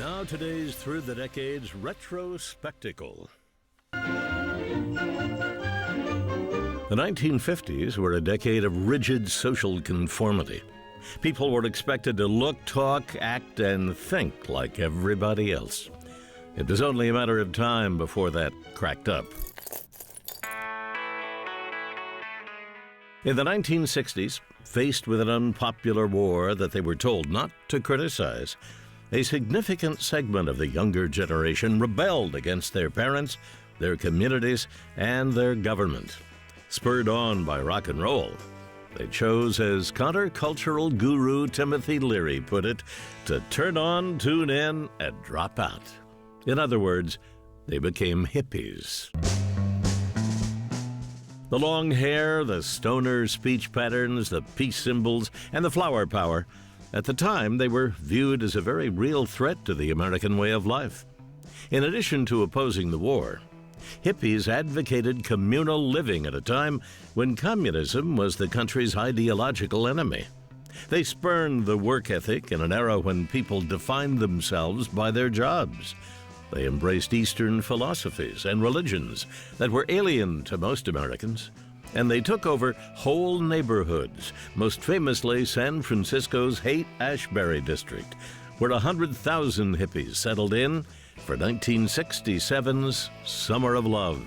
Now today's Through the Decades retro spectacle. The 1950s were a decade of rigid social conformity. People were expected to look, talk, act, and think like everybody else. It was only a matter of time before that cracked up. In the 1960s, faced with an unpopular war that they were told not to criticize, a significant segment of the younger generation rebelled against their parents, their communities, and their government. Spurred on by rock and roll, they chose, as countercultural guru Timothy Leary put it, to turn on, tune in, and drop out. In other words, they became hippies. The long hair, the stoner speech patterns, the peace symbols, and the flower power, at the time they were viewed as a very real threat to the American way of life. In addition to opposing the war, hippies advocated communal living at a time when communism was the country's ideological enemy. They spurned the work ethic in an era when people defined themselves by their jobs. They embraced Eastern philosophies and religions that were alien to most Americans, and they took over whole neighborhoods, most famously San Francisco's Haight-Ashbury district, where 100,000 hippies settled in for 1967's Summer of Love.